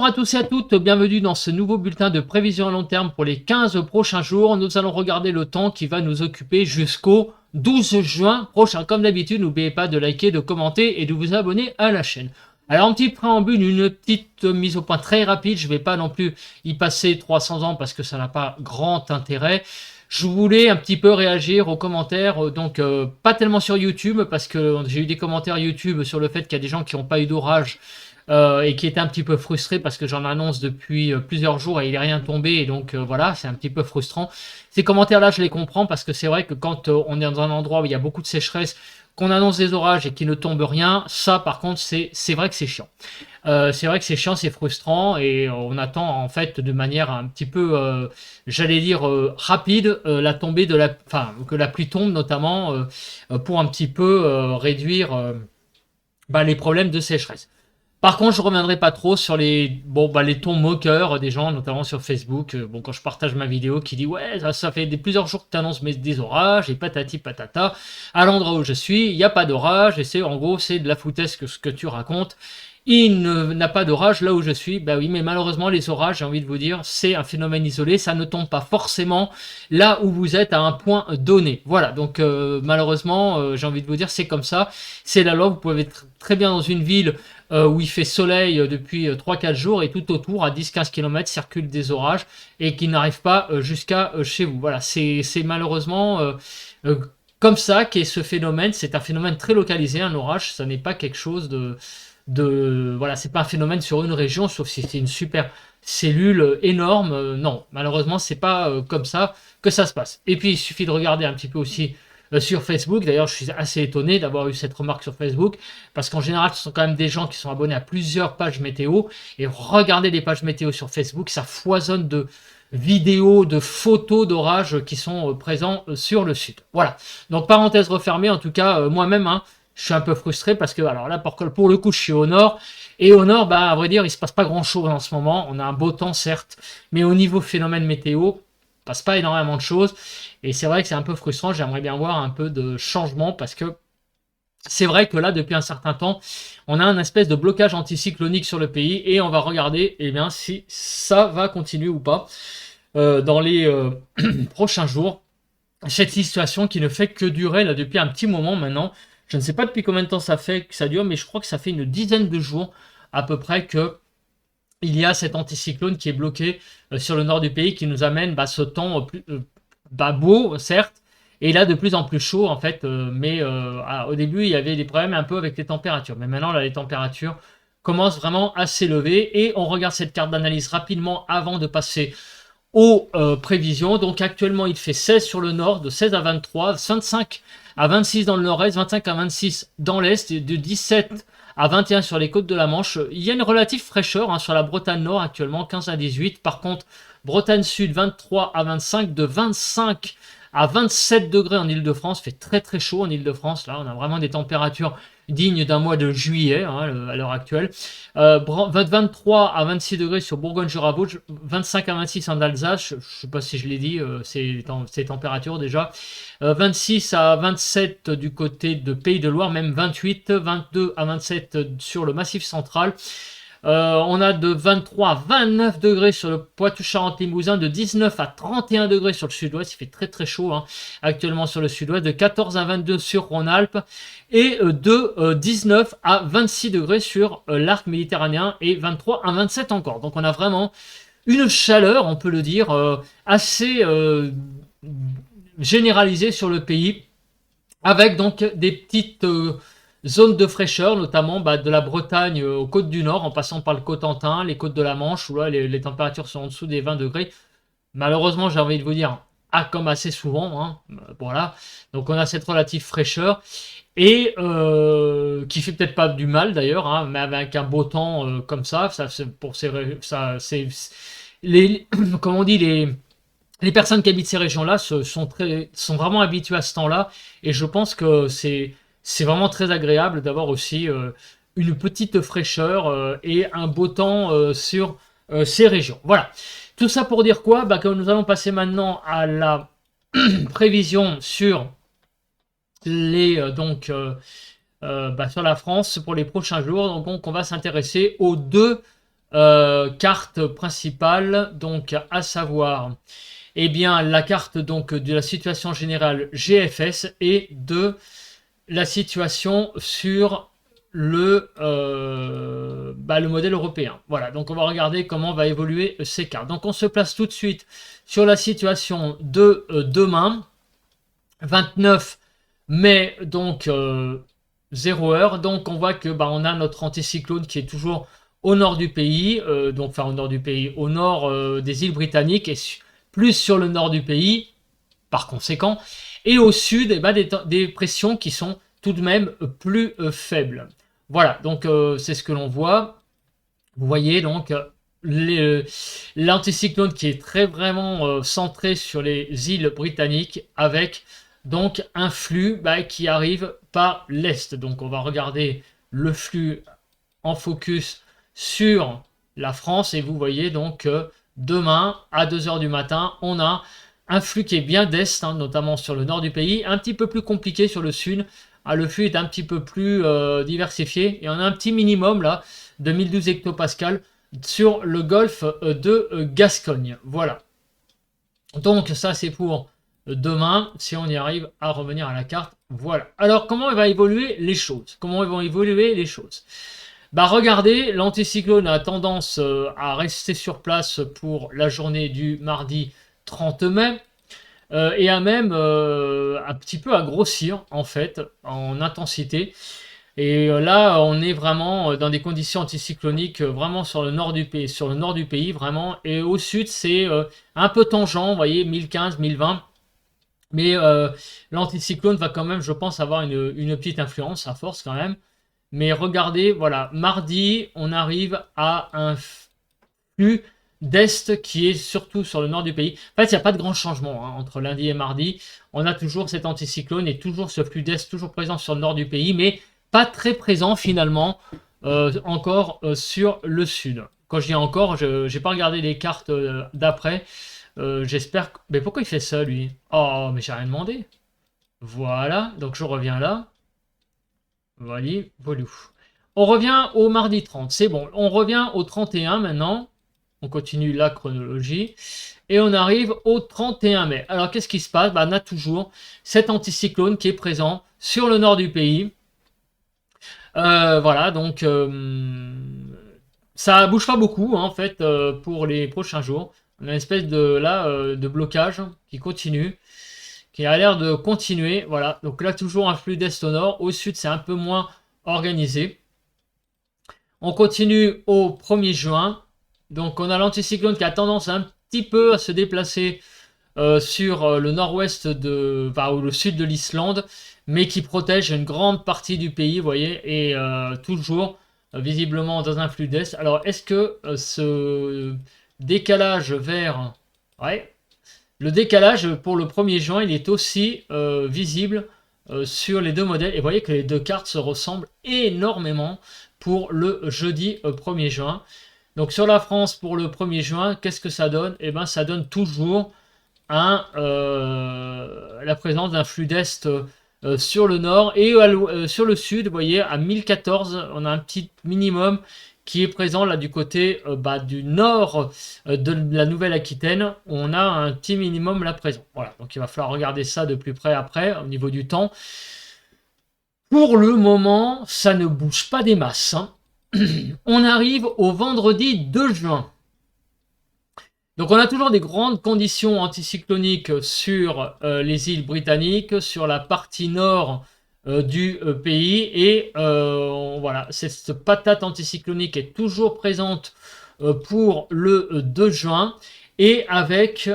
Bonjour à tous et à toutes, bienvenue dans ce nouveau bulletin de prévision à long terme pour les 15 prochains jours. Nous allons regarder le temps qui va nous occuper jusqu'au 12 juin prochain. Comme d'habitude, n'oubliez pas de liker, de commenter et de vous abonner à la chaîne. Alors, un petit préambule, une petite mise au point très rapide. Je ne vais pas non plus y passer 300 ans parce que ça n'a pas grand intérêt. Je voulais un petit peu réagir aux commentaires, donc pas tellement sur YouTube parce que j'ai eu des commentaires YouTube sur le fait qu'il y a des gens qui n'ont pas eu d'orage et qui était un petit peu frustré parce que j'en annonce depuis plusieurs jours et il n'est rien tombé et donc voilà, c'est un petit peu frustrant. Ces commentaires-là, je les comprends parce que c'est vrai que quand on est dans un endroit où il y a beaucoup de sécheresse, qu'on annonce des orages et qu'il ne tombe rien, ça par contre c'est vrai que c'est chiant. C'est vrai que c'est chiant, c'est frustrant et on attend en fait de manière un petit peu, j'allais dire rapide, la tombée de la, enfin que la pluie tombe notamment pour un petit peu réduire les problèmes de sécheresse. Par contre, je reviendrai pas trop sur les tons moqueurs des gens, notamment sur Facebook. Quand je partage ma vidéo, qui dit ouais, ça fait plusieurs jours que tu annonces des orages et patati patata. À l'endroit où je suis, il n'y a pas d'orage et c'est en gros c'est de la foutaise ce que tu racontes. Il n'a pas d'orage là où je suis. Bah oui, mais malheureusement, les orages, j'ai envie de vous dire, c'est un phénomène isolé. Ça ne tombe pas forcément là où vous êtes à un point donné. Voilà, donc malheureusement, j'ai envie de vous dire, c'est comme ça. C'est la loi. Vous pouvez être très bien dans une ville où il fait soleil depuis 3-4 jours et tout autour, à 10-15 km, circulent des orages et qui n'arrivent pas jusqu'à chez vous. Voilà, c'est malheureusement euh, comme ça qu'est ce phénomène. C'est un phénomène très localisé, un orage. Ça n'est pas quelque chose voilà, c'est pas un phénomène sur une région, sauf si c'est une super cellule énorme. Non, malheureusement, c'est pas comme ça que ça se passe. Et puis, il suffit de regarder un petit peu aussi sur Facebook. D'ailleurs, je suis assez étonné d'avoir eu cette remarque sur Facebook, parce qu'en général, ce sont quand même des gens qui sont abonnés à plusieurs pages météo. Et regardez les pages météo sur Facebook, ça foisonne de vidéos, de photos d'orages qui sont présents sur le sud. Voilà. Donc, parenthèse refermée, en tout cas, moi-même, hein, je suis un peu frustré parce que, alors là, pour le coup, je suis au nord. Et au nord, à vrai dire, il se passe pas grand-chose en ce moment. On a un beau temps, certes, mais au niveau phénomène météo, il passe pas énormément de choses. Et c'est vrai que c'est un peu frustrant. J'aimerais bien voir un peu de changement parce que c'est vrai que là, depuis un certain temps, on a un espèce de blocage anticyclonique sur le pays et on va regarder si ça va continuer ou pas dans les prochains jours. Cette situation qui ne fait que durer là depuis un petit moment maintenant. Je ne sais pas depuis combien de temps ça fait que ça dure, mais je crois que ça fait une dizaine de jours à peu près que il y a cet anticyclone qui est bloqué sur le nord du pays qui nous amène ce temps beau, certes, et là de plus en plus chaud en fait. Au début, il y avait des problèmes un peu avec les températures, mais maintenant là, les températures commencent vraiment à s'élever et on regarde cette carte d'analyse rapidement avant de passer aux prévisions. Donc actuellement, il fait 16 sur le nord, de 16 à 23, 25 à 26 dans le nord-est, 25 à 26 dans l'est, et de 17 à 21 sur les côtes de la Manche. Il y a une relative fraîcheur sur la Bretagne Nord actuellement, 15 à 18. Par contre, Bretagne Sud, 23 à 25, de 25 à 27 degrés en Ile-de-France. Fait très très chaud en Ile-de-France. Là, on a vraiment des températures dignes d'un mois de juillet à l'heure actuelle. 23 à 26 degrés sur Bourgogne-Jura-Vosges, 25 à 26 en Alsace. Je ne sais pas si je l'ai dit, ces températures déjà. 26 à 27 du côté de Pays de Loire, même 28, 22 à 27 sur le Massif central. On a de 23 à 29 degrés sur le Poitou-Charentes-Limousin, de 19 à 31 degrés sur le sud-ouest, il fait très très chaud actuellement sur le sud-ouest, de 14 à 22 sur Rhône-Alpes et de 19 à 26 degrés sur l'arc méditerranéen et 23 à 27 encore. Donc on a vraiment une chaleur, on peut le dire, assez généralisée sur le pays, avec donc des petites zones de fraîcheur, notamment de la Bretagne aux côtes du Nord, en passant par le Cotentin, les côtes de la Manche, où là les températures sont en dessous des 20 degrés. Malheureusement, j'ai envie de vous dire, comme assez souvent, voilà. Donc on a cette relative fraîcheur, et qui fait peut-être pas du mal d'ailleurs, mais avec un beau temps comme ça c'est comme on dit, les personnes qui habitent ces régions-là sont vraiment habituées à ce temps-là, et je pense que c'est vraiment très agréable d'avoir aussi une petite fraîcheur et un beau temps sur ces régions. Voilà. Tout ça pour dire quoi? Que nous allons passer maintenant à la prévision sur sur la France pour les prochains jours. Donc on va s'intéresser aux deux carte principale, donc à savoir, eh bien, la carte donc de la situation générale GFS et de la situation sur le modèle européen. Voilà, donc on va regarder comment va évoluer ces cartes. Donc on se place tout de suite sur la situation de demain, 29 mai, donc 0 heure. Donc on voit que on a notre anticyclone qui est toujours au nord du pays, donc enfin au nord du pays, au nord des îles britanniques et plus sur le nord du pays par conséquent. Et au sud, des pressions qui sont tout de même plus faibles. Voilà, donc c'est ce que l'on voit. Vous voyez donc l'anticyclone qui est très vraiment centré sur les îles britanniques avec donc un flux qui arrive par l'est. Donc on va regarder le flux en focus sur la France et vous voyez donc demain à 2h du matin, on a un flux qui est bien d'est, notamment sur le nord du pays, un petit peu plus compliqué sur le sud. Le flux est un petit peu plus diversifié et on a un petit minimum là de 1012 hectopascales sur le golfe de Gascogne. Voilà. Donc ça c'est pour demain, si on y arrive à revenir à la carte. Voilà. Alors comment va évoluer les choses? Comment vont évoluer les choses? Regardez, l'anticyclone a tendance à rester sur place pour la journée du mardi 30 mai et à même un petit peu à grossir en fait en intensité. Et là, on est vraiment dans des conditions anticycloniques vraiment sur le nord du pays vraiment. Et au sud, c'est un peu tangent, vous voyez, 1015, 1020. Mais l'anticyclone va quand même, je pense, avoir une petite influence à force quand même. Mais regardez, voilà, mardi, on arrive à un flux d'est qui est surtout sur le nord du pays. En fait, il n'y a pas de grand changement entre lundi et mardi. On a toujours cet anticyclone et toujours ce flux d'est toujours présent sur le nord du pays, mais pas très présent finalement encore sur le sud. Quand je dis encore, je n'ai pas regardé les cartes d'après. J'espère que... Mais pourquoi il fait ça, lui? Oh, mais j'ai rien demandé. Voilà, donc je reviens là. Voilà, voilà. On revient au mardi 30, c'est bon. On revient au 31 maintenant. On continue la chronologie. Et on arrive au 31 mai. Alors, qu'est-ce qui se passe? On a toujours cet anticyclone qui est présent sur le nord du pays. Voilà, donc ça bouge pas beaucoup en fait pour les prochains jours. On a une espèce de blocage qui continue, qui a l'air de continuer. Voilà, donc là toujours un flux d'est au nord. Au sud, c'est un peu moins organisé. On continue au 1er juin. Donc on a l'anticyclone qui a tendance un petit peu à se déplacer sur le nord-ouest ou le sud de l'Islande, mais qui protège une grande partie du pays, vous voyez, et toujours visiblement dans un flux d'est. Alors est-ce que ce décalage vers... Ouais, le décalage pour le 1er juin, il est aussi visible sur les deux modèles. Et vous voyez que les deux cartes se ressemblent énormément pour le jeudi 1er juin. Donc sur la France pour le 1er juin, qu'est-ce que ça donne? Eh bien ça donne toujours la présence d'un flux d'est sur le nord et sur le sud, vous voyez, à 1014, on a un petit minimum qui est présent là du côté du nord de la Nouvelle-Aquitaine. On a un petit minimum là présent. Voilà, donc il va falloir regarder ça de plus près après, au niveau du temps. Pour le moment, ça ne bouge pas des masses. On arrive au vendredi 2 juin. Donc on a toujours des grandes conditions anticycloniques sur les îles britanniques, sur la partie nord du pays. Et voilà, cette patate anticyclonique est toujours présente pour le 2 juin. Et avec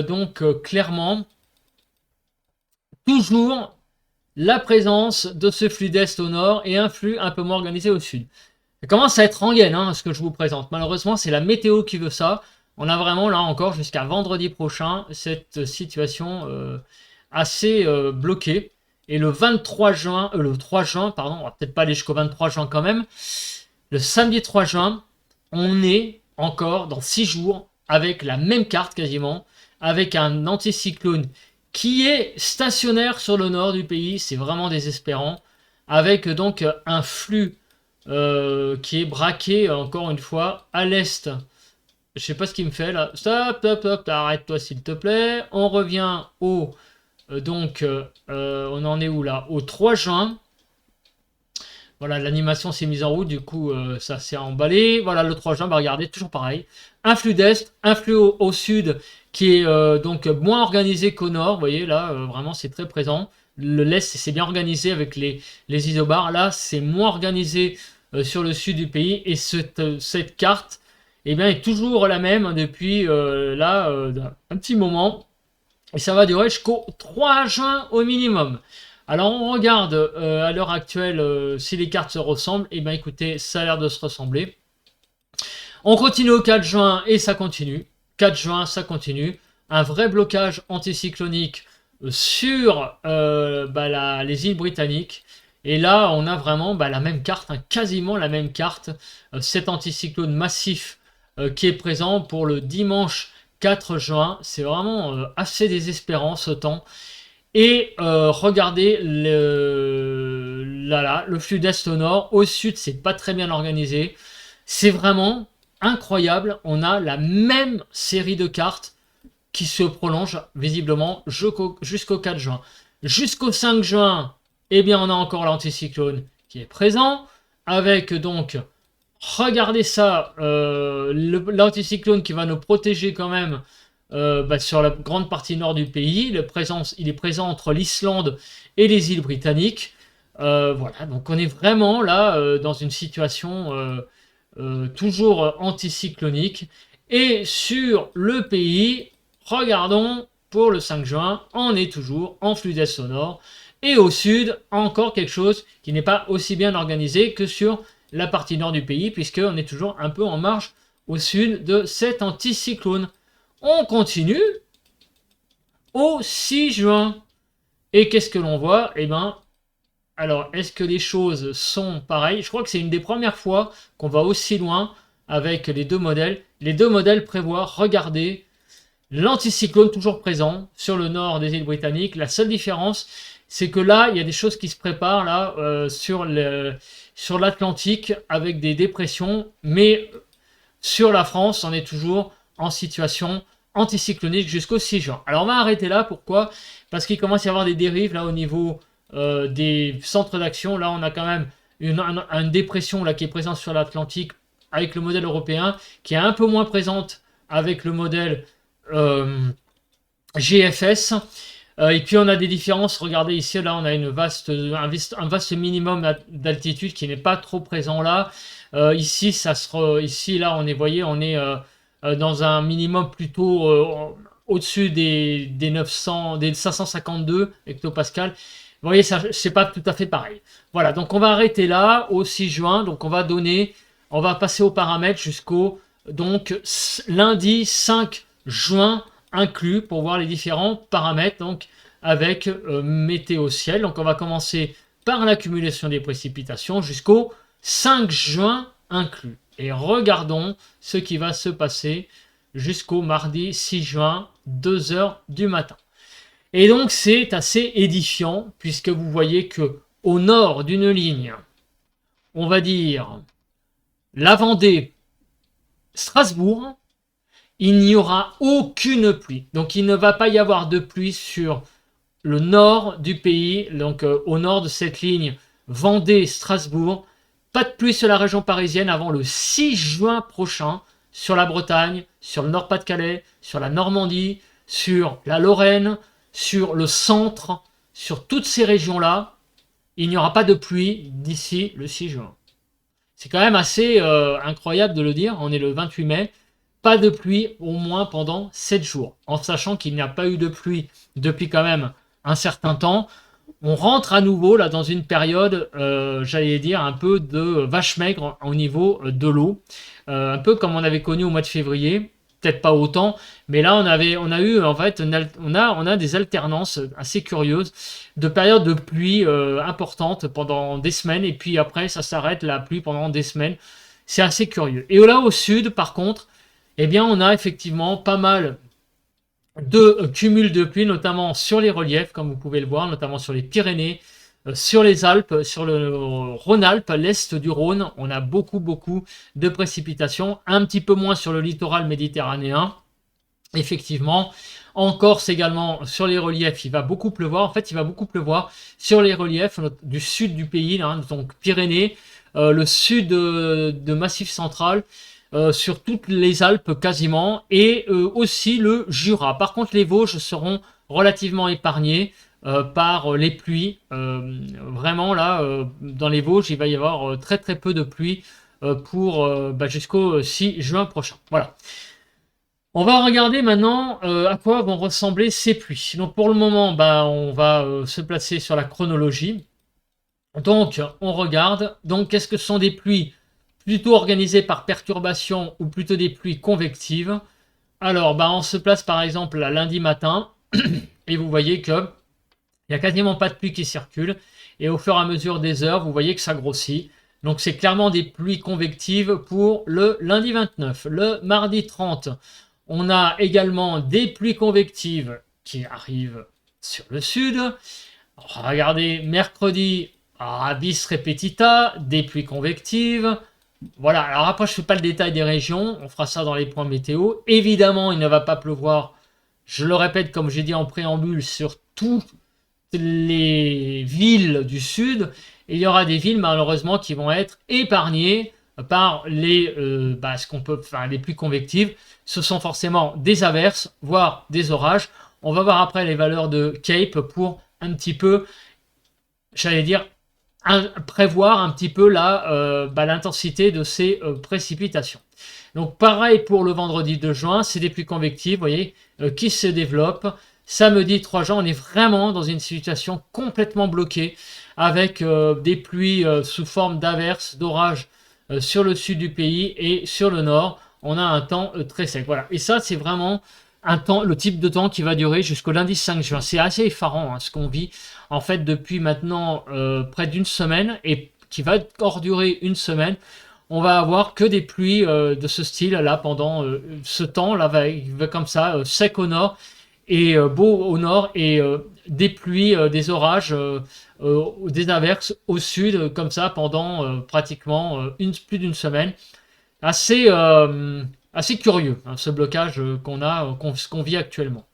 donc clairement toujours la présence de ce flux d'est au nord et un flux un peu moins organisé au sud. Ça commence à être rengaine ce que je vous présente. Malheureusement, c'est la météo qui veut ça. On a vraiment là encore jusqu'à vendredi prochain cette situation assez bloquée. Et le 23 juin, le 3 juin, pardon, on va peut-être pas aller jusqu'au 23 juin quand même. Le samedi 3 juin, on est encore dans 6 jours avec la même carte quasiment, avec un anticyclone qui est stationnaire sur le nord du pays. C'est vraiment désespérant. Avec donc un flux qui est braqué, encore une fois, à l'est. Je sais pas ce qu'il me fait là. Stop, stop, stop, arrête-toi s'il te plaît. On revient au... on en est où là? Au 3 juin. Voilà, l'animation s'est mise en route, du coup, ça s'est emballé. Voilà, le 3 juin, bah regardez, toujours pareil. Un flux d'est, un flux au sud, qui est donc moins organisé qu'au nord. Vous voyez, là, vraiment, c'est très présent. L'est, c'est bien organisé avec les isobars. Là, c'est moins organisé sur le sud du pays. Et cette carte, eh bien, est toujours la même depuis là, un petit moment. Et ça va durer jusqu'au 3 juin au minimum. Alors on regarde à l'heure actuelle si les cartes se ressemblent. Et bien écoutez, ça a l'air de se ressembler. On continue au 4 juin et ça continue. 4 juin, ça continue. Un vrai blocage anticyclonique sur les îles britanniques. Et là, on a vraiment la même carte, hein, quasiment la même carte. Cet anticyclone massif qui est présent pour le dimanche 4 juin. C'est vraiment assez désespérant ce temps. Et regardez le flux d'est au nord. Au sud, c'est pas très bien organisé. C'est vraiment incroyable. On a la même série de cartes qui se prolonge visiblement jusqu'au 4 juin. Jusqu'au 5 juin, eh bien, on a encore l'anticyclone qui est présent. Avec donc, regardez ça, l'anticyclone qui va nous protéger quand même sur la grande partie nord du pays. Il est présent entre l'Islande et les îles britanniques. Voilà, donc on est vraiment là dans une situation toujours anticyclonique. Et sur le pays, regardons pour le 5 juin, on est toujours en flux d'est au nord. Et au sud, encore quelque chose qui n'est pas aussi bien organisé que sur la partie nord du pays, puisqu'on est toujours un peu en marge au sud de cet anticyclone. On continue au 6 juin. Et qu'est-ce que l'on voit? Eh bien, alors, est-ce que les choses sont pareilles? Je crois que c'est une des premières fois qu'on va aussi loin avec les deux modèles. Les deux modèles prévoient, regardez, l'anticyclone toujours présent sur le nord des îles britanniques. La seule différence, c'est que là, il y a des choses qui se préparent là sur l'Atlantique avec des dépressions, mais sur la France, on est toujours en situation anticyclonique jusqu'au 6 juin. Alors on va arrêter là, pourquoi? Parce qu'il commence à y avoir des dérives là au niveau des centres d'action. Là on a quand même une dépression là, qui est présente sur l'Atlantique avec le modèle européen, qui est un peu moins présente avec le modèle GFS. Et puis on a des différences, regardez ici, là on a un vaste minimum d'altitude qui n'est pas trop présent là. Ici, là on est, voyez, on est dans un minimum plutôt au-dessus des 552 hectopascales. Vous voyez, ça, c'est pas tout à fait pareil. Voilà, donc on va arrêter là au 6 juin. Donc on va passer aux paramètres jusqu'au lundi 5 juin inclus pour voir les différents paramètres donc avec météo ciel. Donc on va commencer par l'accumulation des précipitations jusqu'au 5 juin inclus. Et regardons ce qui va se passer jusqu'au mardi 6 juin, 2 heures du matin. Et donc c'est assez édifiant puisque vous voyez que au nord d'une ligne, on va dire la Vendée, Strasbourg, il n'y aura aucune pluie. Donc il ne va pas y avoir de pluie sur le nord du pays, donc au nord de cette ligne Vendée-Strasbourg. Pas de pluie sur la région parisienne avant le 6 juin prochain, sur la Bretagne, sur le Nord-Pas-de-Calais, sur la Normandie, sur la Lorraine, sur le centre, sur toutes ces régions-là. Il n'y aura pas de pluie d'ici le 6 juin. C'est quand même assez incroyable de le dire, on est le 28 mai. Pas de pluie au moins pendant 7 jours, en sachant qu'il n'y a pas eu de pluie depuis quand même un certain temps. On rentre à nouveau là dans une période, j'allais dire, un peu de vache maigre au niveau de l'eau. Un peu comme on avait connu au mois de février, peut-être pas autant, mais là on a eu en fait, on a des alternances assez curieuses de périodes de pluie importantes pendant des semaines, et puis après ça s'arrête la pluie pendant des semaines. C'est assez curieux. Et là au sud, par contre, eh bien on a effectivement pas mal de cumul de pluie, notamment sur les reliefs, comme vous pouvez le voir, notamment sur les Pyrénées, Sur les Alpes, sur le Rhône-Alpes, l'est du Rhône, on a beaucoup de précipitations, un petit peu moins sur le littoral méditerranéen. Effectivement, en Corse également, sur les reliefs, il va beaucoup pleuvoir. En fait, il va beaucoup pleuvoir sur les reliefs du sud du pays, hein, donc Pyrénées, le sud de Massif central, sur toutes les Alpes quasiment, et aussi le Jura. Par contre, les Vosges seront relativement épargnés par les pluies. Vraiment là, dans les Vosges, il va y avoir très peu de pluie pour jusqu'au 6 juin prochain. Voilà. On va regarder maintenant à quoi vont ressembler ces pluies. Donc pour le moment, on va se placer sur la chronologie. Donc on regarde. Donc qu'est-ce que sont des pluies plutôt organisées par perturbation ou plutôt des pluies convectives? Alors on se place par exemple à lundi matin et vous voyez que il n'y a quasiment pas de pluie qui circule. Et au fur et à mesure des heures, vous voyez que ça grossit. Donc c'est clairement des pluies convectives pour le lundi 29. Le mardi 30, on a également des pluies convectives qui arrivent sur le sud. Regardez, mercredi, bis repetita, des pluies convectives. Voilà, alors après je ne fais pas le détail des régions, on fera ça dans les points météo. Évidemment, il ne va pas pleuvoir, je le répète comme j'ai dit en préambule, sur toutes les villes du sud. Et il y aura des villes malheureusement qui vont être épargnées par les, les pluies convectives. Ce sont forcément des averses, voire des orages. On va voir après les valeurs de Cape pour un petit peu, j'allais dire, prévoir un petit peu l'intensité de ces précipitations. Donc pareil pour le vendredi 2 juin, c'est des pluies convectives, vous voyez, qui se développent. Samedi 3 juin, on est vraiment dans une situation complètement bloquée avec des pluies sous forme d'averses, d'orages sur le sud du pays et sur le nord. On a un temps très sec. Voilà. Et ça, c'est vraiment le type de temps qui va durer jusqu'au lundi 5 juin. C'est assez effarant ce qu'on vit en fait depuis maintenant près d'une semaine et qui va encore durer une semaine. On va avoir que des pluies de ce style là pendant ce temps là, il va comme ça, sec au nord et beau au nord et des pluies, des orages, des averses au sud comme ça pendant pratiquement plus d'une semaine. Assez curieux ce blocage qu'on vit actuellement.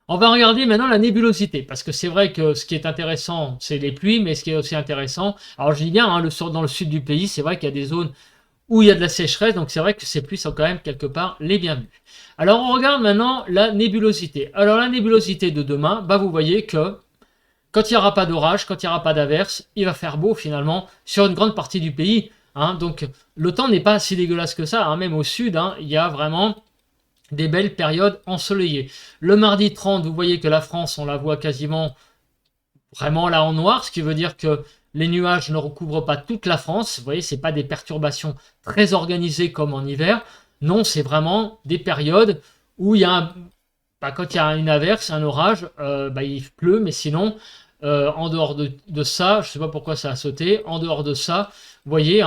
On va regarder maintenant la nébulosité, parce que c'est vrai que ce qui est intéressant, c'est les pluies, mais ce qui est aussi intéressant, alors je dis bien, dans le sud du pays, c'est vrai qu'il y a des zones où il y a de la sécheresse, donc c'est vrai que ces pluies sont quand même quelque part les bienvenues. Alors on regarde maintenant la nébulosité. Alors la nébulosité de demain, vous voyez que quand il n'y aura pas d'orage, quand il n'y aura pas d'averse, il va faire beau finalement sur une grande partie du pays. Donc le temps n'est pas si dégueulasse que ça, même au sud, il y a vraiment des belles périodes ensoleillées. Le mardi 30, vous voyez que la France, on la voit quasiment vraiment là en noir, ce qui veut dire que les nuages ne recouvrent pas toute la France. Vous voyez, c'est pas des perturbations très organisées comme en hiver. Non, c'est vraiment des périodes où il y a quand il y a une averse, un orage, il pleut, mais sinon, en dehors de ça, je ne sais pas pourquoi ça a sauté, en dehors de ça, vous voyez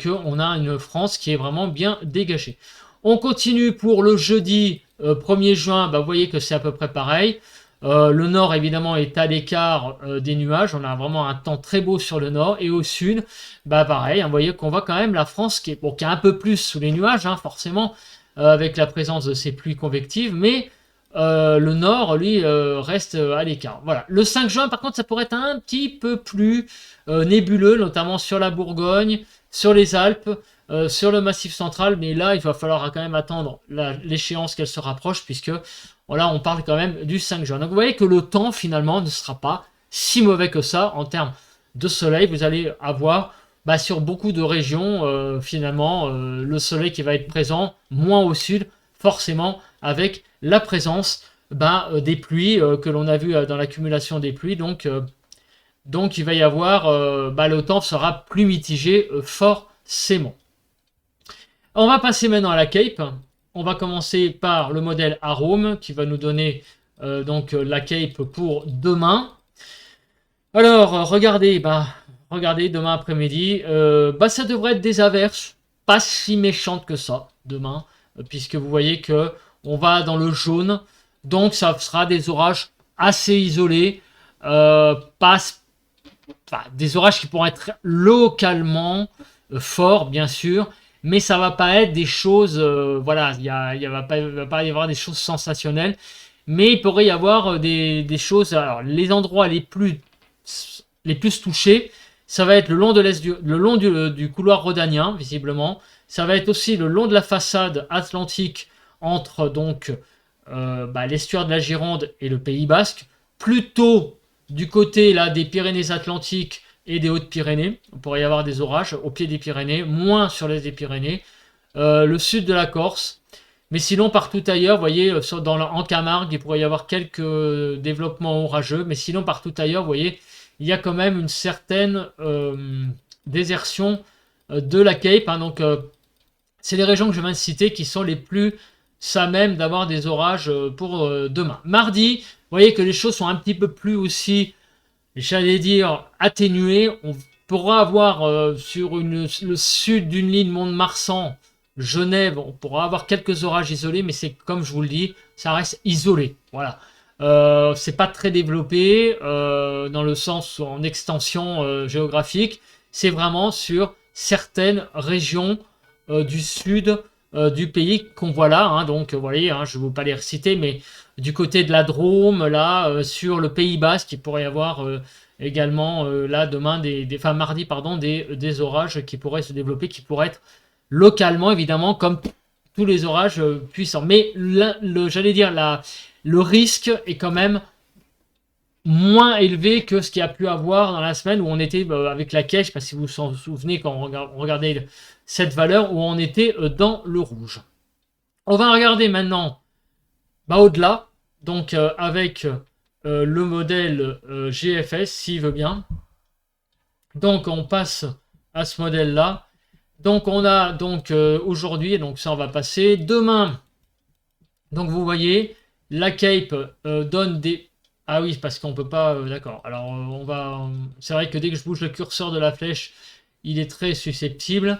qu'on a une France qui est vraiment bien dégagée. On continue pour le jeudi 1er juin, vous voyez que c'est à peu près pareil. Le nord, évidemment, est à l'écart des nuages. On a vraiment un temps très beau sur le nord. Et au sud, pareil, vous voyez qu'on voit quand même la France qui est un peu plus sous les nuages, forcément, avec la présence de ces pluies convectives. Mais le nord, lui, reste à l'écart. Voilà. Le 5 juin, par contre, ça pourrait être un petit peu plus nébuleux, notamment sur la Bourgogne, sur les Alpes, sur le Massif central. Mais là, il va falloir quand même attendre l'échéance qu'elle se rapproche, puisque voilà, on parle quand même du 5 juin. Donc vous voyez que le temps, finalement, ne sera pas si mauvais que ça en termes de soleil. Vous allez avoir sur beaucoup de régions, finalement, le soleil qui va être présent, moins au sud, forcément, avec la présence des pluies que l'on a vu dans l'accumulation des pluies. Donc il va y avoir, le temps sera plus mitigé forcément. On va passer maintenant à la Cape. On va commencer par le modèle Arome qui va nous donner la Cape pour demain. Alors regardez, demain après-midi, ça devrait être des averses pas si méchantes que ça demain, puisque vous voyez que on va dans le jaune, donc ça sera des orages assez isolés, pas enfin, des orages qui pourront être localement forts, bien sûr, mais ça va pas être des choses, voilà, va pas y avoir des choses sensationnelles, mais il pourrait y avoir des choses. Alors, les endroits les plus touchés, ça va être le long de le long du couloir rhodanien, visiblement. Ça va être aussi le long de la façade atlantique entre donc l'estuaire de la Gironde et le Pays Basque, plutôt du côté là des Pyrénées-Atlantiques et des Hautes-Pyrénées. On pourrait y avoir des orages au pied des Pyrénées, moins sur l'est des Pyrénées, le sud de la Corse. Mais sinon, partout ailleurs, vous voyez, en Camargue, il pourrait y avoir quelques développements orageux. Mais sinon, partout ailleurs, vous voyez, il y a quand même une certaine désertion de la Cape. Hein. Donc, c'est les régions que je viens de citer qui sont les plus à même d'avoir des orages pour demain. Mardi, vous voyez que les choses sont un petit peu plus aussi, j'allais dire, atténuées. On pourra avoir sur le sud d'une ligne Mont-de-Marsan, Genève, on pourra avoir quelques orages isolés, mais c'est comme je vous le dis, ça reste isolé. Voilà. C'est pas très développé dans le sens en extension géographique. C'est vraiment sur certaines régions du sud du pays qu'on voit là. Hein. Donc, vous voyez, hein, je ne vais pas les reciter, mais du côté de la Drôme, là, sur le Pays Basque, il pourrait y avoir également, là, demain, enfin, mardi, pardon, des orages qui pourraient se développer, qui pourraient être localement, évidemment, comme tous les orages puissants. Mais j'allais dire, le risque est quand même moins élevé que ce qu'il y a pu avoir dans la semaine où on était avec la caisse, je ne sais pas si vous vous en souvenez quand on regardait cette valeur où on était dans le rouge. On va regarder maintenant au-delà, donc avec le modèle GFS, s'il veut bien. Donc on passe à ce modèle-là. Donc on a donc aujourd'hui, donc ça on va passer. Demain, donc vous voyez, la Cape donne des... Ah oui, parce qu'on peut pas... D'accord. Alors on va... C'est vrai que dès que je bouge le curseur de la flèche, il est très susceptible.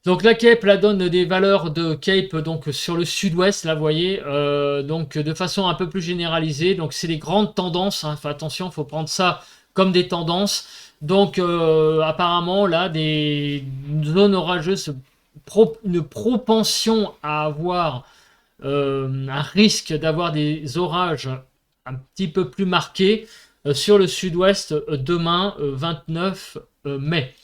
Donc la Cape la donne des valeurs de Cape donc sur le sud-ouest, là vous voyez, donc de façon un peu plus généralisée. Donc c'est les grandes tendances, hein. Enfin, attention, il faut prendre ça comme des tendances. Donc apparemment là des zones orageuses, une propension à avoir un risque d'avoir des orages un petit peu plus marqués sur le sud-ouest demain 29 mai.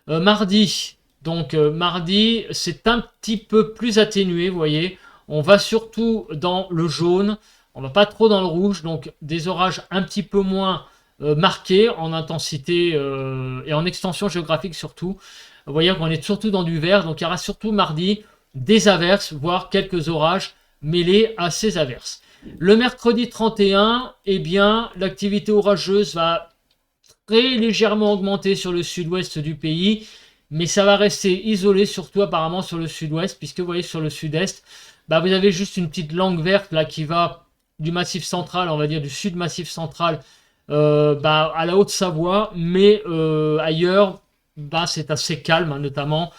Mardi. Donc mardi, c'est un petit peu plus atténué, vous voyez. On va surtout dans le jaune, on va pas trop dans le rouge, donc des orages un petit peu moins marqués en intensité et en extension géographique surtout. Vous voyez qu'on est surtout dans du vert, donc il y aura surtout mardi des averses, voire quelques orages mêlés à ces averses. Le mercredi 31, eh bien, l'activité orageuse va très légèrement augmenter sur le sud-ouest du pays, mais ça va rester isolé, surtout apparemment sur le sud-ouest, puisque vous voyez sur le sud-est, vous avez juste une petite langue verte là qui va du massif central, on va dire du sud massif central, à la Haute-Savoie, mais ailleurs, c'est assez calme, hein, notamment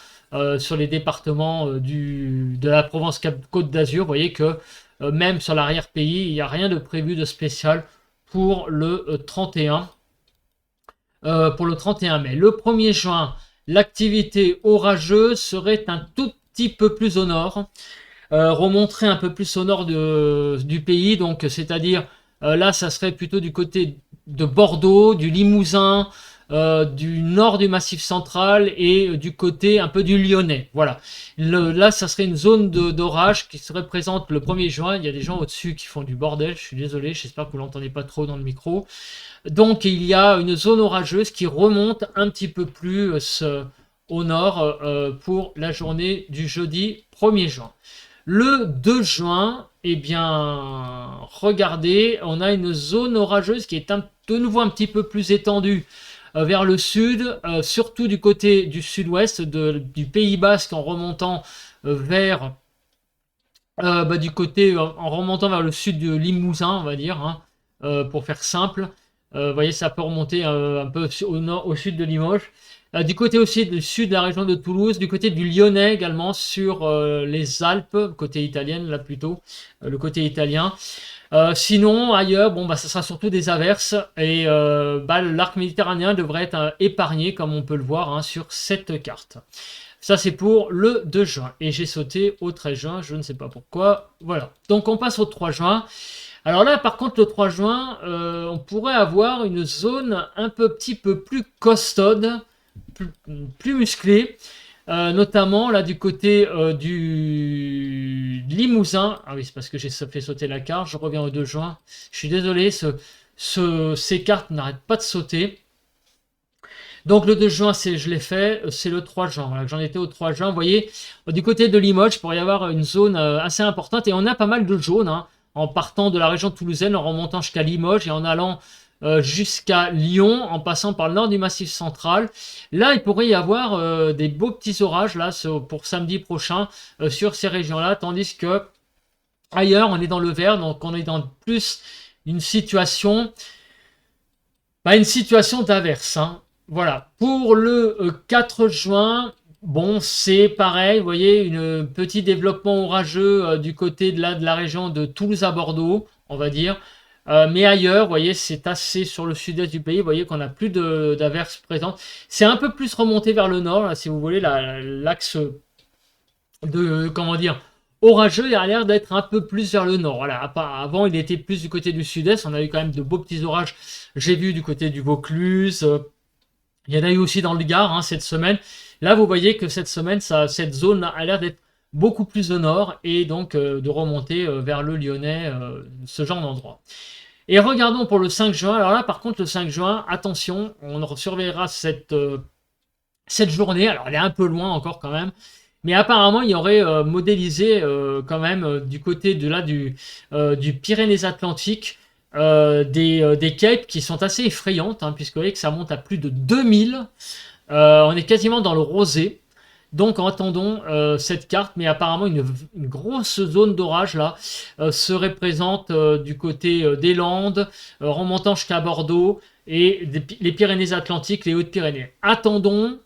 sur les départements de la Provence-Côte d'Azur. Vous voyez que même sur l'arrière-pays, il n'y a rien de prévu de spécial pour le 31. Pour le 31 mai. Le 1er juin, l'activité orageuse serait un tout petit peu plus au nord, remonterait un peu plus au nord du pays, donc c'est-à-dire là ça serait plutôt du côté de Bordeaux, du Limousin, du nord du Massif central et du côté un peu du Lyonnais. Voilà. Là ça serait une zone d'orage qui serait présente le 1er juin. Il y a des gens au-dessus qui font du bordel, je suis désolé, j'espère que vous l'entendez pas trop dans le micro. Donc il y a une zone orageuse qui remonte un petit peu plus au nord pour la journée du jeudi 1er juin. Le 2 juin, eh bien, regardez, on a une zone orageuse qui est de nouveau un petit peu plus étendue vers le sud, surtout du côté du sud-ouest du Pays Basque en remontant vers du côté en remontant vers le sud de Limousin, on va dire, hein, pour faire simple. Vous voyez, ça peut remonter un peu au sud de Limoges. Du côté aussi du sud de la région de Toulouse, du côté du Lyonnais également, sur les Alpes, côté italienne là plutôt, le côté italien. Sinon, ailleurs, bon, bah, ça sera surtout des averses et bah, l'arc méditerranéen devrait être épargné, comme on peut le voir hein, sur cette carte. Ça, c'est pour le 2 juin. Et j'ai sauté au 13 juin, je ne sais pas pourquoi. Voilà. Donc, on passe au 3 juin. Alors là, par contre, le 3 juin, on pourrait avoir une zone un petit peu plus costaude, plus musclée. Notamment là du côté du Limousin. Ah oui, c'est parce que j'ai fait sauter la carte. Je reviens au 2 juin. Je suis désolé, ces cartes n'arrêtent pas de sauter. Donc le 2 juin, je l'ai fait, c'est le 3 juin. Voilà, j'en étais au 3 juin. Vous voyez, du côté de Limoges, il pourrait y avoir une zone assez importante. Et on a pas mal de jaunes, hein, en partant de la région toulousaine, en remontant jusqu'à Limoges et en allant jusqu'à Lyon, en passant par le nord du Massif central. Là, il pourrait y avoir des beaux petits orages là pour samedi prochain sur ces régions-là, tandis que ailleurs, on est dans le vert, donc on est dans plus une situation, une situation d'averse. Hein. Voilà. Pour le 4 juin, bon, c'est pareil, vous voyez, un petit développement orageux du côté de la région de Toulouse à Bordeaux, on va dire. Mais ailleurs, vous voyez, c'est assez sur le sud-est du pays. Vous voyez qu'on n'a plus d'averses présentes. C'est un peu plus remonté vers le nord, là, si vous voulez, l'axe de, comment dire, orageux, il a l'air d'être un peu plus vers le nord. Voilà, avant, il était plus du côté du sud-est. On a eu quand même de beaux petits orages. J'ai vu du côté du Vaucluse. Il y en a eu aussi dans le Gard hein, cette semaine. Là, vous voyez que cette semaine, cette zone a l'air d'être beaucoup plus au nord et donc de remonter vers le Lyonnais, ce genre d'endroit. Et regardons pour le 5 juin. Alors là, par contre, le 5 juin, attention, on surveillera cette journée. Alors, elle est un peu loin encore quand même. Mais apparemment, il y aurait modélisé quand même du côté de là du Pyrénées-Atlantiques des capes qui sont assez effrayantes, hein, puisque vous voyez que ça monte à plus de 2000. On est quasiment dans le rosé. Donc attendons cette carte, mais apparemment une grosse zone d'orage là serait présente du côté des Landes, remontant jusqu'à Bordeaux et les Pyrénées-Atlantiques, les Hautes-Pyrénées. Attendons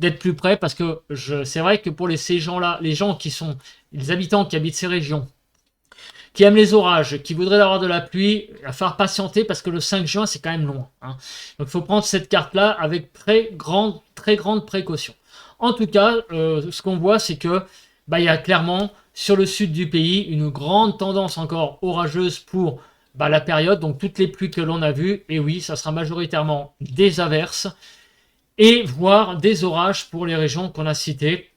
d'être plus près parce que c'est vrai que pour ces gens-là, les gens qui sont les habitants qui habitent ces régions, qui aiment les orages, qui voudraient avoir de la pluie, il va falloir patienter parce que le 5 juin c'est quand même loin. Hein. Donc il faut prendre cette carte-là avec très grande précaution. En tout cas, ce qu'on voit, c'est que il y a clairement sur le sud du pays une grande tendance encore orageuse pour la période. Donc toutes les pluies que l'on a vues, et oui, ça sera majoritairement des averses et voire des orages pour les régions qu'on a citées.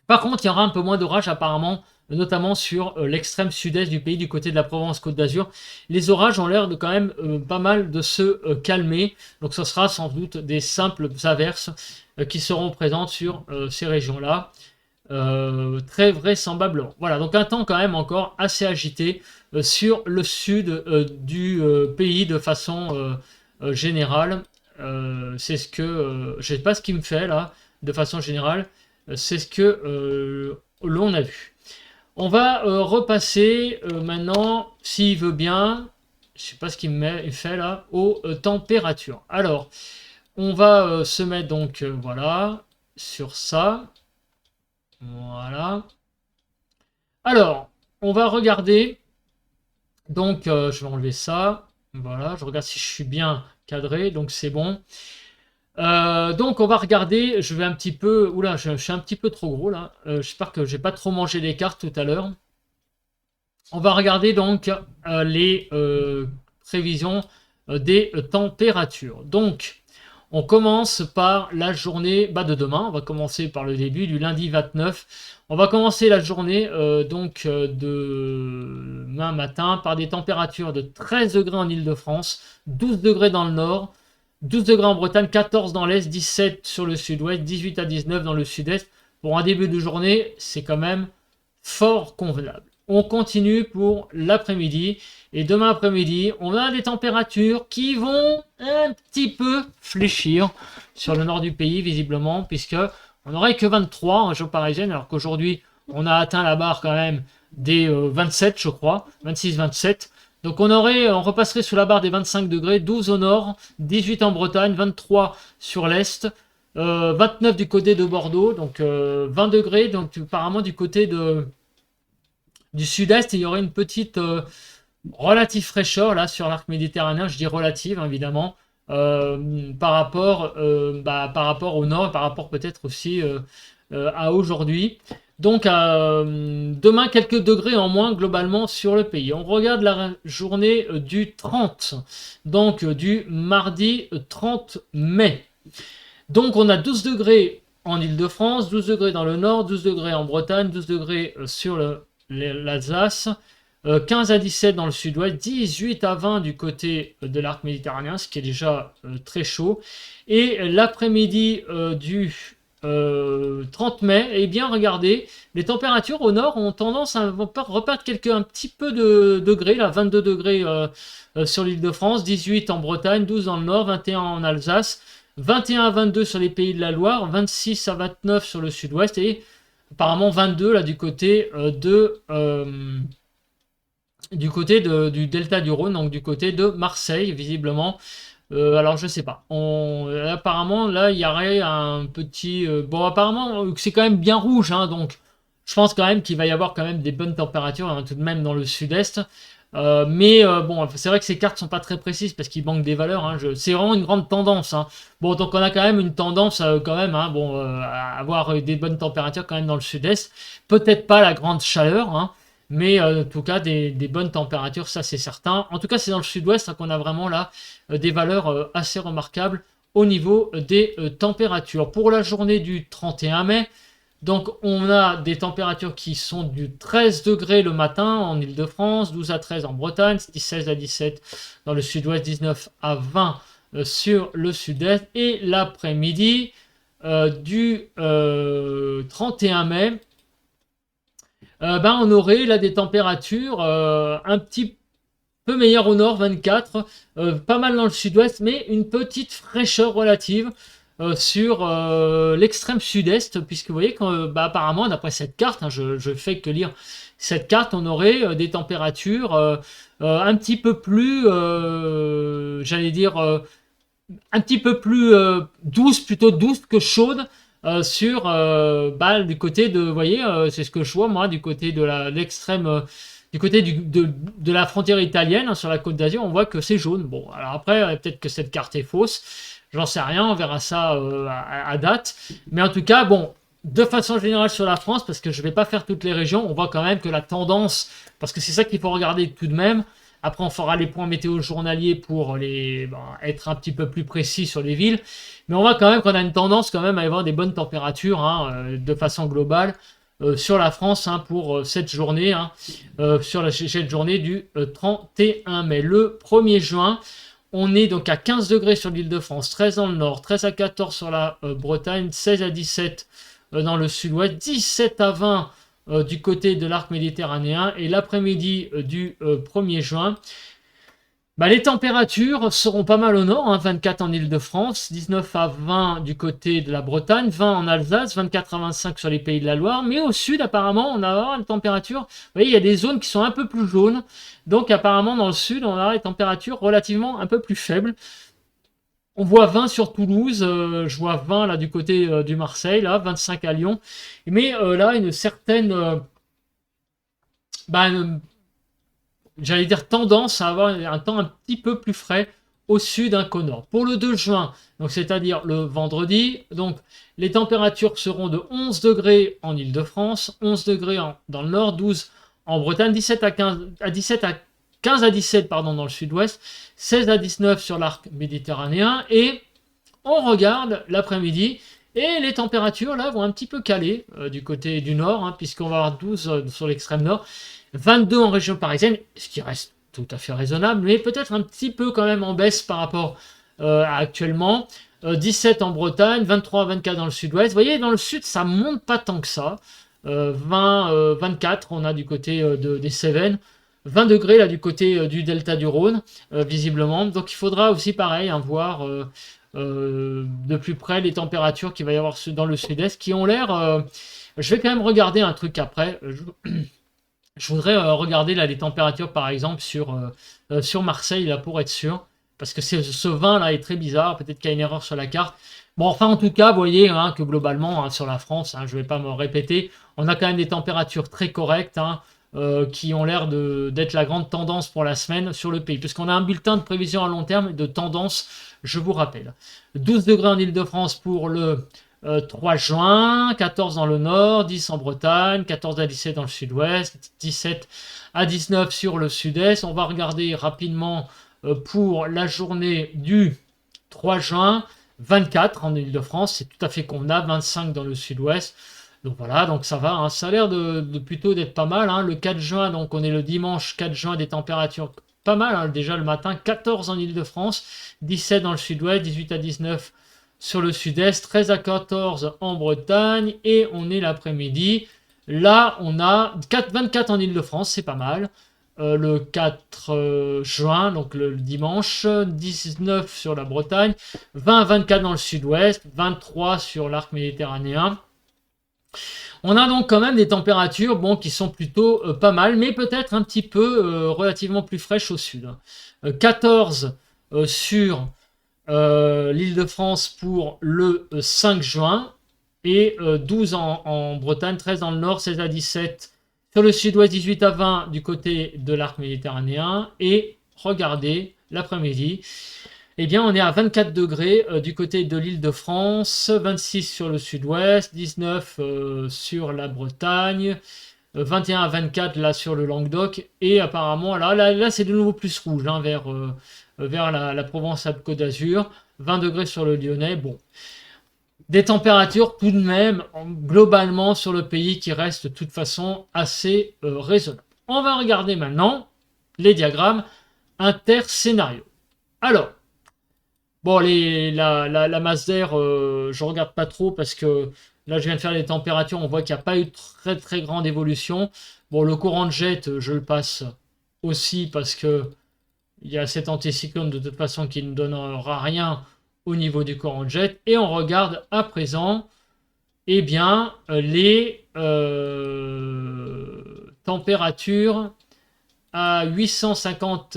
Par contre, il y aura un peu moins d'orages apparemment, notamment sur l'extrême sud-est du pays, du côté de la Provence-Côte d'Azur. Les orages ont l'air de quand même pas mal de se calmer. Donc ce sera sans doute des simples averses qui seront présentes sur ces régions-là. Très vraisemblablement. Voilà, donc un temps quand même encore assez agité sur le sud du pays de façon générale. C'est ce que... je ne sais pas ce qui me fait là, de façon générale. C'est ce que l'on a vu. On va repasser maintenant, s'il veut bien, je ne sais pas ce qu'il me fait là, aux températures. Alors, on va se mettre donc, voilà, sur ça. Voilà. Alors, on va regarder. Donc, je vais enlever ça. Voilà, je regarde si je suis bien cadré, donc c'est bon. Donc on va regarder, je vais un petit peu, oula, je suis un petit peu trop gros là, j'espère que j'ai pas trop mangé les cartes tout à l'heure. On va regarder donc les prévisions des températures. Donc on commence par la journée de demain, on va commencer par le début du lundi 29. On va commencer la journée de demain matin par des températures de 13 degrés en Ile-de-France, 12 degrés dans le nord, 12 degrés en Bretagne, 14 dans l'Est, 17 sur le Sud-Ouest, 18 à 19 dans le Sud-Est. Pour un début de journée, c'est quand même fort convenable. On continue pour l'après-midi. Et demain après-midi, on a des températures qui vont un petit peu fléchir sur le nord du pays, visiblement, puisque on n'aurait que 23 en région parisienne, alors qu'aujourd'hui, on a atteint la barre quand même des 27, je crois, 26-27. Donc on repasserait sous la barre des 25 degrés, 12 au nord, 18 en Bretagne, 23 sur l'est, 29 du côté de Bordeaux, donc 20 degrés. Donc apparemment du côté du sud-est, il y aurait une petite relative fraîcheur là sur l'arc méditerranéen. Je dis relative, hein, évidemment, par rapport au nord, par rapport peut-être aussi à aujourd'hui. Donc demain, quelques degrés en moins globalement sur le pays. On regarde la journée du 30, donc du mardi 30 mai. Donc on a 12 degrés en Île-de-France, 12 degrés dans le nord, 12 degrés en Bretagne, 12 degrés sur l'Alsace, 15 à 17 dans le sud-ouest, 18 à 20 du côté de l'arc méditerranéen, ce qui est déjà très chaud. Et l'après-midi du 30 mai, eh bien regardez, les températures au nord ont tendance à repartir un petit peu de degrés, là 22 degrés sur l'Île-de-France, 18 en Bretagne, 12 dans le nord, 21 en Alsace, 21 à 22 sur les Pays de la Loire, 26 à 29 sur le sud-ouest et apparemment 22 là du côté du delta du Rhône, donc du côté de Marseille visiblement. Alors je sais pas. Apparemment là il y aurait un petit bon apparemment c'est quand même bien rouge hein, donc je pense quand même qu'il va y avoir quand même des bonnes températures hein, tout de même dans le sud-est. Mais bon, c'est vrai que ces cartes sont pas très précises parce qu'il manque des valeurs. Hein, c'est vraiment une grande tendance. Hein. Bon, donc on a quand même une tendance quand même, hein, bon, à avoir des bonnes températures quand même dans le sud-est. Peut-être pas la grande chaleur, hein, mais en tout cas des bonnes températures, ça c'est certain. En tout cas, c'est dans le sud-ouest hein, qu'on a vraiment là des valeurs assez remarquables au niveau des températures. Pour la journée du 31 mai. Donc on a des températures qui sont du 13 degrés le matin en Île-de-France, 12 à 13 en Bretagne, 16 à 17 dans le sud-ouest, 19 à 20 sur le sud-est. Et l'après-midi du 31 mai, on aurait là des températures un petit peu meilleures au nord, 24, pas mal dans le sud-ouest, mais une petite fraîcheur relative. Sur l'extrême sud-est, puisque vous voyez apparemment, d'après cette carte, hein, je fais que lire cette carte, on aurait des températures un petit peu plus, j'allais dire, un petit peu plus douces, plutôt douces que chaudes, sur du côté de, vous voyez, c'est ce que je vois moi, du côté de l'extrême. Du côté de la frontière italienne, hein, sur la côte d'Azur, on voit que c'est jaune. Bon, alors après, peut-être que cette carte est fausse. J'en sais rien, on verra ça à date. Mais en tout cas, bon, de façon générale sur la France, parce que je ne vais pas faire toutes les régions, on voit quand même que la tendance, parce que c'est ça qu'il faut regarder tout de même. Après, on fera les points météo journaliers pour être un petit peu plus précis sur les villes. Mais on voit quand même qu'on a une tendance quand même à avoir des bonnes températures hein, de façon globale sur la France hein, pour cette journée, hein, sur cette journée du 31 mai. Le 1er juin, on est donc à 15 degrés sur l'Île-de-France, 13 dans le nord, 13 à 14 sur la Bretagne, 16 à 17 dans le sud-ouest, 17 à 20 du côté de l'arc méditerranéen. Et l'après-midi du 1er juin, les températures seront pas mal au nord, hein, 24 en Île-de-France, 19 à 20 du côté de la Bretagne, 20 en Alsace, 24 à 25 sur les Pays de la Loire. Mais au sud, apparemment, on a une température, vous voyez, il y a des zones qui sont un peu plus jaunes. Donc apparemment, dans le sud, on aura des températures relativement un peu plus faibles. On voit 20 sur Toulouse, je vois 20 là du côté du Marseille, là, 25 à Lyon. Mais là, une certaine... j'allais dire tendance à avoir un temps un petit peu plus frais au sud qu'au nord. Pour le 2 juin, donc c'est-à-dire le vendredi, donc les températures seront de 11 degrés en Île-de-France, 11 degrés dans le nord, 12 en Bretagne, 15 à 17 pardon, dans le sud-ouest, 16 à 19 sur l'arc méditerranéen. Et on regarde l'après-midi et les températures là vont un petit peu caler du côté du nord, hein, puisqu'on va avoir 12 sur l'extrême nord, 22 en région parisienne, ce qui reste tout à fait raisonnable, mais peut-être un petit peu quand même en baisse par rapport à actuellement. 17 en Bretagne, 23 à 24 dans le sud-ouest. Vous voyez, dans le sud, ça monte pas tant que ça. 24, on a du côté des Cévennes. 20 degrés là du côté du delta du Rhône, visiblement. Donc il faudra aussi, pareil, hein, voir de plus près les températures qu'il va y avoir dans le sud-est, qui ont l'air... je vais quand même regarder un truc après. Je voudrais regarder là les températures par exemple sur Marseille là pour être sûr, parce que ce vin là est très bizarre, peut-être qu'il y a une erreur sur la carte, Bon, enfin, en tout cas, vous voyez hein, que globalement, hein, sur la France, hein, je ne vais pas me répéter, on a quand même des températures très correctes hein, qui ont l'air d'être la grande tendance pour la semaine sur le pays. Puisqu'on a un bulletin de prévision à long terme et de tendance, je vous rappelle. 12 degrés en Ile-de-France pour le 3 juin, 14 dans le nord, 10 en Bretagne, 14 à 17 dans le sud-ouest, 17 à 19 sur le sud-est. On va regarder rapidement pour la journée du 3 juin. 24 en Ile-de-France, c'est tout à fait convenable, 25 dans le sud-ouest. Donc voilà, donc ça va, hein, ça a l'air de plutôt d'être pas mal. Hein. Le 4 juin, donc on est le dimanche 4 juin, des températures pas mal, hein, déjà le matin, 14 en Ile-de-France, 17 dans le sud-ouest, 18 à 19 sur le sud-est, 13 à 14 en Bretagne, et on est l'après-midi. Là, on a 24 en Ile-de-France, c'est pas mal. Le 4 juin, donc le dimanche, 19 sur la Bretagne, 20 à 24 dans le sud-ouest, 23 sur l'arc méditerranéen. On a donc quand même des températures bon, qui sont plutôt pas mal, mais peut-être un petit peu relativement plus fraîches au sud. 14 sur l'Île-de-France pour le 5 juin, et 12 en Bretagne, 13 dans le nord, 16 à 17 sur le sud-ouest, 18 à 20 du côté de l'arc méditerranéen. Et regardez, l'après-midi, eh bien, on est à 24 degrés du côté de l'Île-de-France, 26 sur le sud-ouest, 19 sur la Bretagne, 21 à 24 là sur le Languedoc. Et apparemment, là c'est de nouveau plus rouge, hein, vers la Provence-Alpes-Côte d'Azur, 20 degrés sur le Lyonnais. Bon. Des températures tout de même globalement sur le pays qui restent de toute façon assez raisonnables. On va regarder maintenant les diagrammes interscénarios. Alors, bon, la masse d'air, je ne regarde pas trop parce que là je viens de faire les températures, on voit qu'il n'y a pas eu très très grande évolution. Bon, le courant de jet, je le passe aussi parce que il y a cet anticyclone de toute façon qui ne donnera rien au niveau du courant de jet. Et on regarde à présent eh bien, les températures à 850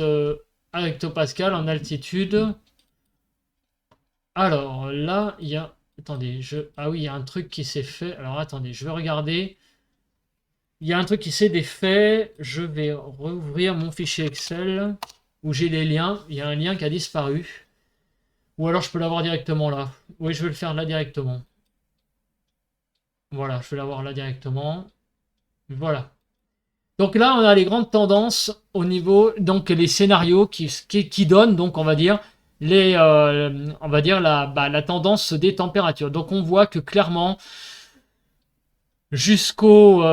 hectopascales en altitude. Alors là, il y a... Attendez, ah oui, il y a un truc qui s'est fait. Alors attendez, je vais regarder. Il y a un truc qui s'est défait. Je vais rouvrir mon fichier Excel où j'ai les liens. Il y a un lien qui a disparu. Ou alors je peux l'avoir directement là. Oui, je vais le faire là directement. Voilà, je vais l'avoir là directement. Voilà. Donc là, on a les grandes tendances au niveau, donc les scénarios qui donnent, donc on va dire, la tendance des températures. Donc on voit que clairement, jusqu'au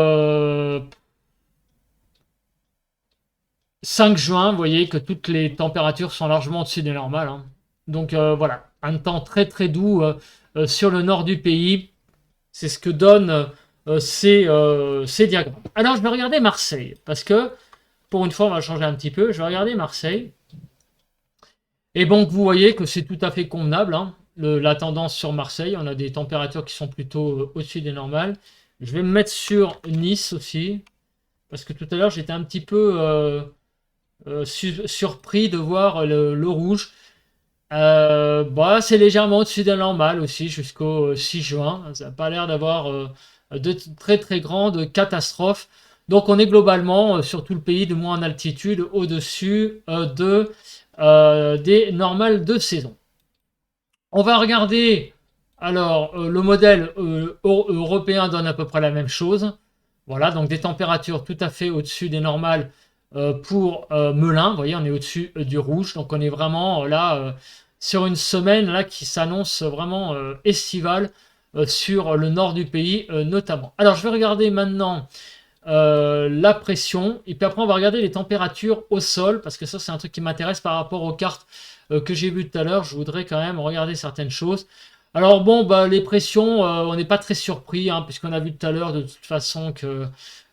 5 juin, vous voyez que toutes les températures sont largement au-dessus des normales. Hein. Donc voilà, un temps très très doux sur le nord du pays. C'est ce que donnent ces diagrammes. Alors je vais regarder Marseille, parce que pour une fois on va changer un petit peu. Je vais regarder Marseille. Et donc vous voyez que c'est tout à fait convenable, hein, la tendance sur Marseille. On a des températures qui sont plutôt au-dessus des normales. Je vais me mettre sur Nice aussi, parce que tout à l'heure j'étais un petit peu surpris de voir le rouge. C'est légèrement au-dessus de la normale aussi jusqu'au 6 juin. Ça n'a pas l'air d'avoir de très très grandes catastrophes. Donc on est globalement sur tout le pays, de moins en altitude, au-dessus des normales de saison. On va regarder, alors le modèle européen donne à peu près la même chose. Voilà, donc des températures tout à fait au-dessus des normales pour Melun. Vous voyez, on est au-dessus du rouge. Donc on est vraiment là sur une semaine là qui s'annonce vraiment estivale sur le nord du pays notamment. Alors je vais regarder maintenant la pression, et puis après on va regarder les températures au sol, parce que ça c'est un truc qui m'intéresse par rapport aux cartes que j'ai vues tout à l'heure. Je voudrais quand même regarder certaines choses. Alors bon, les pressions, on n'est pas très surpris, hein, puisqu'on a vu tout à l'heure de toute façon que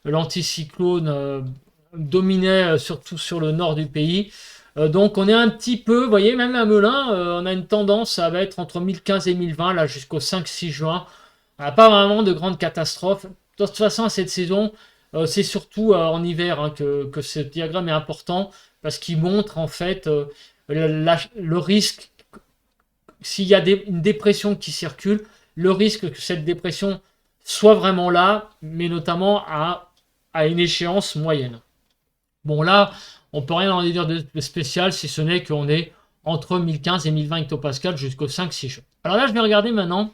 l'anticyclone dominait surtout sur le nord du pays. Donc on est un petit peu, vous voyez, même à Melun, on a une tendance, ça va être entre 1015 et 1020, là jusqu'au 5-6 juin. On n'a pas vraiment de grandes catastrophes. De toute façon, cette saison, c'est surtout en hiver hein, que ce diagramme est important, parce qu'il montre en fait le risque s'il y a une dépression qui circule, le risque que cette dépression soit vraiment là, mais notamment à une échéance moyenne. Bon là, on peut rien en dire de spécial, si ce n'est qu'on est entre 1015 et 1020 hectopascales jusqu'au 5-6 juin. Alors là, je vais regarder maintenant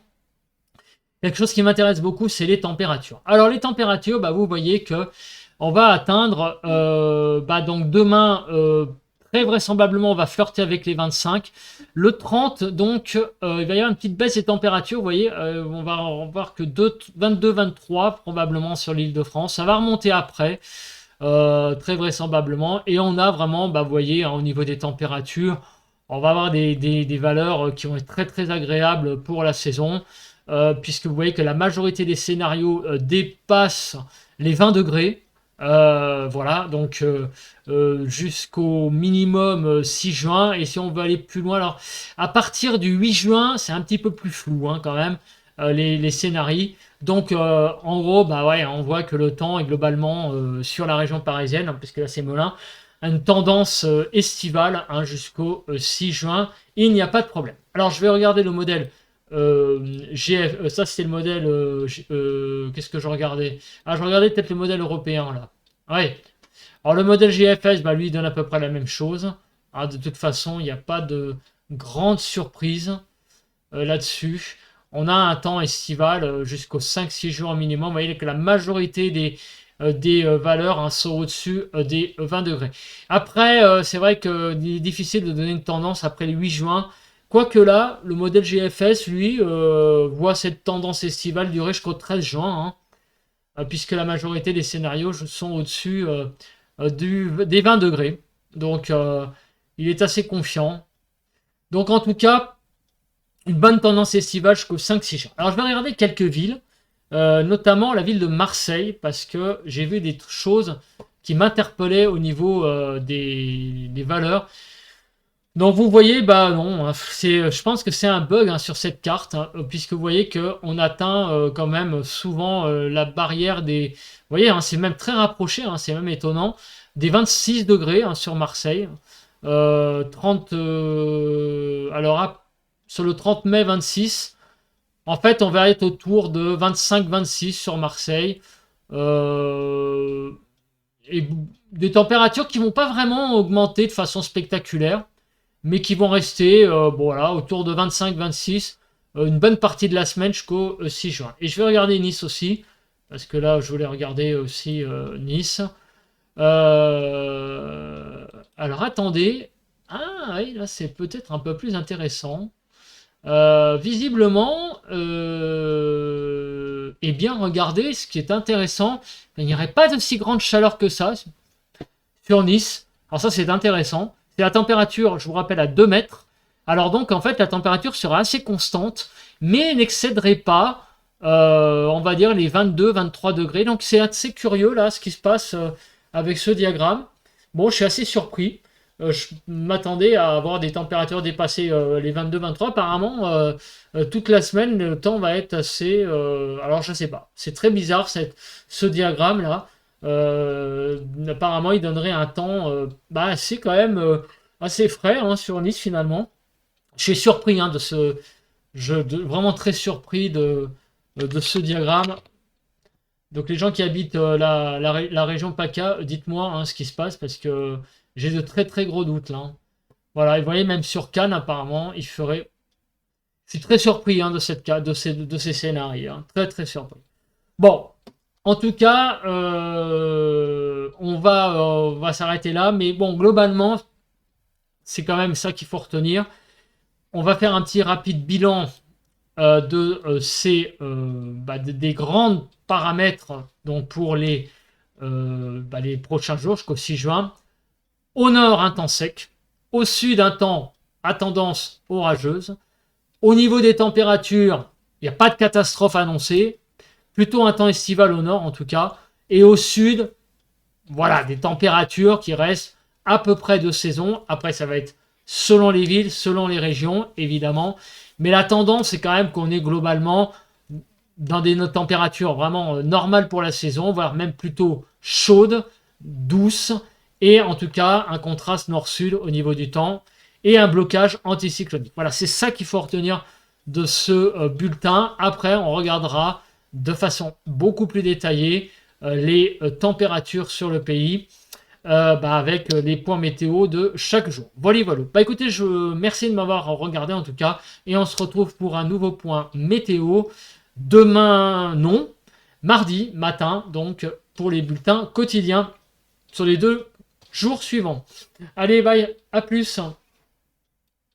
quelque chose qui m'intéresse beaucoup, c'est les températures. Alors les températures, vous voyez que on va atteindre, donc demain, très vraisemblablement, on va flirter avec les 25. Le 30, donc, il va y avoir une petite baisse des températures. Vous voyez, on va voir que 22-23 probablement sur l'île de France. Ça va remonter après, très vraisemblablement. Et on a vraiment, vous voyez, au niveau des températures, on va avoir des valeurs qui vont être très très agréables pour la saison. Puisque vous voyez que la majorité des scénarios dépassent les 20 degrés. Voilà, donc jusqu'au minimum 6 juin. Et si on veut aller plus loin, alors à partir du 8 juin, c'est un petit peu plus flou quand même, les scénarios. Donc en gros, on voit que le temps est globalement sur la région parisienne, puisque là c'est Melun, une tendance estivale jusqu'au 6 juin. Il n'y a pas de problème. Alors je vais regarder le modèle. Ça c'était le modèle qu'est-ce que je regardais, je regardais peut-être le modèle européen là. Ouais, alors le modèle GFS lui il donne à peu près la même chose. De toute façon il n'y a pas de grande surprise là-dessus. On a un temps estival jusqu'au 5-6 jours minimum. Vous voyez que la majorité des valeurs sont au-dessus des 20 degrés. Après c'est vrai qu'il est difficile de donner une tendance après le 8 juin. Quoique là, le modèle GFS, lui, voit cette tendance estivale durer jusqu'au 13 juin, puisque la majorité des scénarios sont au-dessus des 20 degrés. Donc, il est assez confiant. Donc, en tout cas, une bonne tendance estivale jusqu'au 5-6 juin. Alors, je vais regarder quelques villes, notamment la ville de Marseille, parce que j'ai vu des choses qui m'interpellaient au niveau des valeurs. Donc vous voyez, non, je pense que c'est un bug sur cette carte, puisque vous voyez qu'on atteint quand même souvent la barrière des... Vous voyez, c'est même très rapproché, c'est même étonnant, des 26 degrés sur Marseille. 30, alors sur le 30 mai 26, en fait on va être autour de 25-26 sur Marseille. Et des températures qui vont pas vraiment augmenter de façon spectaculaire, mais qui vont rester autour de 25-26 une bonne partie de la semaine jusqu'au 6 juin. Et je vais regarder Nice aussi, parce que là, je voulais regarder aussi Nice. Alors, attendez. Oui, là, c'est peut-être un peu plus intéressant. Visiblement, regardez, ce qui est intéressant, il n'y aurait pas de si grande chaleur que ça sur Nice. Alors ça, c'est intéressant. C'est la température, je vous rappelle, à 2 mètres. Alors donc, en fait, la température sera assez constante, mais n'excéderait pas, on va dire, les 22-23 degrés. Donc, c'est assez curieux, là, ce qui se passe avec ce diagramme. Bon, je suis assez surpris. Je m'attendais à avoir des températures dépasser les 22-23. Apparemment, toute la semaine, le temps va être assez... alors, je sais pas. C'est très bizarre, ce diagramme-là. Apparemment il donnerait un temps assez quand même assez frais sur Nice finalement. Je suis surpris vraiment très surpris de ce diagramme. Donc les gens qui habitent la région PACA, dites-moi ce qui se passe, parce que j'ai de très très gros doutes là. Voilà, et vous voyez, même sur Cannes apparemment il ferait... Je suis très surpris de ces scénarios, très très surpris. Bon, en tout cas, on va s'arrêter là. Mais bon, globalement, c'est quand même ça qu'il faut retenir. On va faire un petit rapide bilan des grands paramètres donc pour les prochains jours jusqu'au 6 juin. Au nord, un temps sec. Au sud, un temps à tendance orageuse. Au niveau des températures, il n'y a pas de catastrophe annoncée. Plutôt un temps estival au nord en tout cas. Et au sud, voilà, des températures qui restent à peu près de saison. Après, ça va être selon les villes, selon les régions, évidemment. Mais la tendance, c'est quand même qu'on est globalement dans des températures vraiment normales pour la saison, voire même plutôt chaudes, douces. Et en tout cas, un contraste nord-sud au niveau du temps. et un blocage anticyclonique. Voilà, c'est ça qu'il faut retenir de ce bulletin. Après, on regardera de façon beaucoup plus détaillée les températures sur le pays avec les points météo de chaque jour. Voilà, voilà. Bah écoutez, merci de m'avoir regardé en tout cas, et on se retrouve pour un nouveau point météo demain, non, mardi matin, donc pour les bulletins quotidiens sur les 2 jours suivants. Allez, bye, à plus.